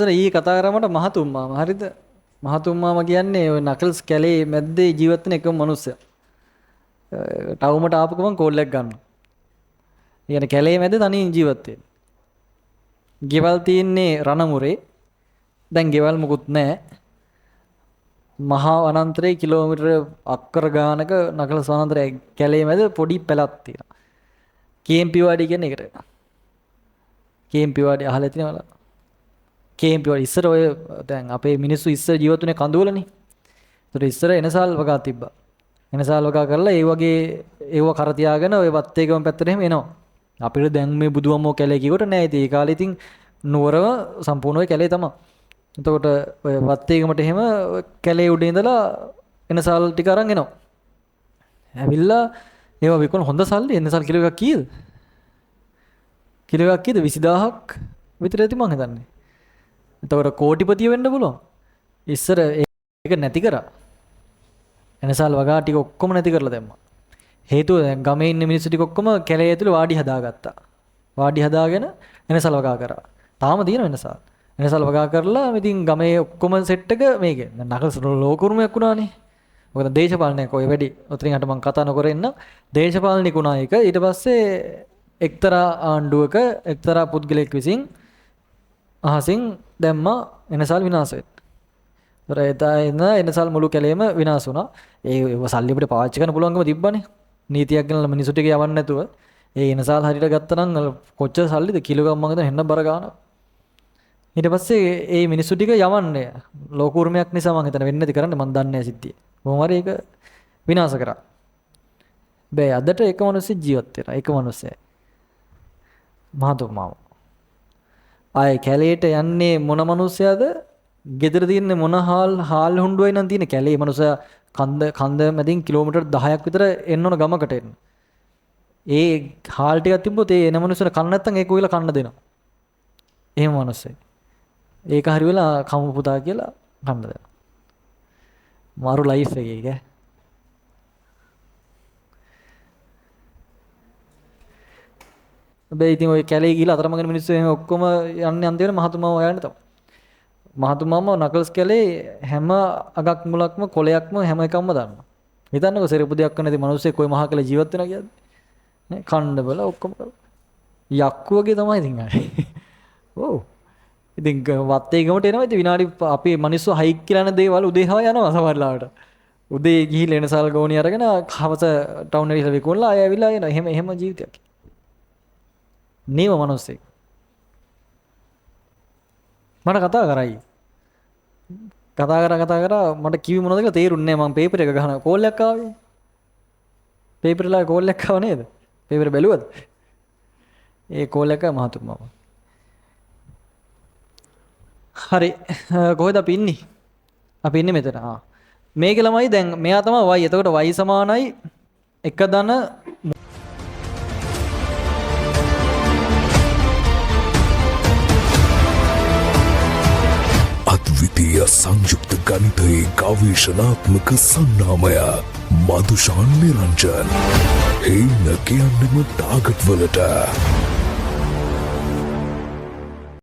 Professor ඊ කතා කරාමට මහතුම්මාම හරිද? මහතුම්මාම කියන්නේ ඔය නකල්ස් කැලේ මැද්දේ ජීවත් වෙන එකම මිනිස්සයා. ටවුමට ආපු ගමන් කෝල් එක ගන්නවා. يعني කැලේ මැද තනියෙන් ජීවත් වෙන්නේ. ගෙවල් තියෙන්නේ රණමුරේ. දැන් ගෙවල් මුකුත් නැහැ. මහා වනාන්තරයේ කිලෝමීටර අක්කර ගානක නකලස් වනාන්තරයේ කැලේ මැද පොඩි පැලක් තියෙනවා. කේම්පි වාඩි කියන්නේ ඒකට. කේම්පි වාඩි අහලා තියෙනවද? කේම්පි වාඩි ඉස්සර ඔය දැන් අපේ මිනිස්සු ඉස්සර ජීවත් වුණේ කඳුවලනේ. ඒතර ඉස්සර එනසල් වගා තිබ්බා. එනසල් වගා කරලා ඒ වගේ ඒව කර තියාගෙන ඔය වත්තේගම පැත්තට එහෙම එනවා. අපිට දැන් මේ බුදුහමෝ කැලේ කිව්වට නෑ. ඉතින් ඒ කාලේ ඉතින් නුවරම සම්පූර්ණ ඔය කැලේ තමයි. එතකොට ඔය වත්තේගමට එහෙම කැලේ උඩ ඉඳලා එනසල් ටික අරන් එනවා. ඇවිල්ලා ඒවා විකුණ හොඳ සල්ලි එනසල් කිලෝ එකක් කීයද? කිලෝ එකක් කීයද? 20000ක් විතර ඇති මං හිතන්නේ. එතකොට කෝටිපතිය වෙන්න පුළුවන්. ඉස්සර ඒක නැති කරා. එනසල් වගා ටික ඔක්කොම නැති කරලා දැම්මා. හේතුව දැන් ගමේ ඉන්න මිනිස්සු ටික ඔක්කොම කැලේ ඇතුළේ වාඩි හදාගත්තා. වාඩි හදාගෙන එනසල් වගා කරා. තාම තියෙන එනසල්. එනසල් වගා කරලා ඉතින් ගමේ ඔක්කොම සෙට් එක මේකේ. දැන් නකල්ස් ලෝකුරුමයක් වුණානේ. මොකද දේශපාලනයක් ඔය වැඩි. ඔතනින් අට මම කතා නොකර ඉන්න. දේශපාලනික වුණා එක. ඊට පස්සේ එක්තරා ආණ්ඩුවක එක්තරා පුද්ගලයෙක් විසින් අහසින් දැම්මා එනසල් විනාශ වෙන්න. එනසල් මුළු කැලේම විනාශ වුණා. ඒ සල්ලි අපිට පාවිච්චි කරන්න පුළුවන්කම තිබ්බනේ. නීතියක් ගෙනල්ලා මිනිස්සු ටික යවන්න නැතුව. ඒ එනසල් හරියට ගත්තා නම් කොච්චර සල්ලිද? කිලෝ ගම් මම හිතන හෙන්න බර ගන්න. ඊට පස්සේ ඒ මිනිස්සු ටික යවන්නේ ලෝක උරුමයක් නිසා මම හිතන වෙන්නේ නැති කරන්න මම දන්නේ නැහැ සිද්ධිය. කොහොම හරි ඒක විනාශ කරා. බෑ අදට එක මිනිස්සු ජීවත් වෙනවා. එක මිනිස්සෙයි. මහතුමාම. ආයේ කැලේට යන්නේ මොන මිනිස්සයාද? ගෙදර තියෙන්නේ මොන හාල් හුඬුවයි නම් තියෙන්නේ කැලේ මිනිස්සයා කන්ද මැදින් කිලෝමීටර් 10ක් විතර එන්න ඕන ගමකට එන්න. ඒ හාල් ටිකක් තිබ්බොත් ඒ එන මිනිස්සුන්ට කන්න නැත්තම් ඒක උයලා කන්න දෙනවා. එහෙම මිනිස්සෙයි. ඒක හරි වෙලා කමු පුතා කියලා කන්න දෙනවා. මාරු ලයිෆ් එකේ ඒක. හැබැයි ඉතින් ඔය කැලේ ගිහලා අතරමඟ මිනිස්සු එහෙම ඔක්කොම යන්නේ අන්තිමට මහතුමාම හොයන්න තමයි. මහතුමාම නකල්ස් කැලේ හැම අගක් මුලක්ම කොලයක්ම හැම එකක්ම දානවා. හිතන්නකෝ සෙරපු දෙයක් නැති මිනිස්සෙක් කොයි මහා කැලේ ජීවත් වෙනවා කියන්නේ. නේ කන්න බල ඔක්කොම යක්කු වගේ තමයි ඉතින් ආයේ. ඔව්. ඉතින් වත්තේ ගමට එනවා ඉතින් විනාඩි අපේ මිනිස්සු හයික් කියලා යන දේවල් උදේ හව යනවා සමහරලාට. උදේ ගිහිල්ලා එනසල් ගෝණි අරගෙන හවස ටවුන් එකේ විකුණලා ආයෙ ඇවිල්ලා එනවා. එහෙම ජීවිතයක්. නේම මිනිස්සෙක්. මට කතා කරයි. කතා කරා මට කිව්වේ මොනවද කියලා තේරුන්නේ නැහැ. මම පේපර් එක ගහන කෝල් එකක් ආවේ. පේපර් එකලා කෝල් එකක් ආව නේද? පේපර් බැලුවද? ඒ කෝල් එක මහතුමාම. හරි කොහෙද අපි ඉන්නේ? අපි ඉන්නේ මෙතන. මේකේ ළමයි දැන් මෙයා තමයි y. එතකොට y සමානයි 1 ධන අද්විතීය සංයුක්ත ගණිතයේ ගවේෂණාත්මක සන්නාමය මදුෂාන් නිරංජන්. එයින කියන්නෙම ටාගට් වලට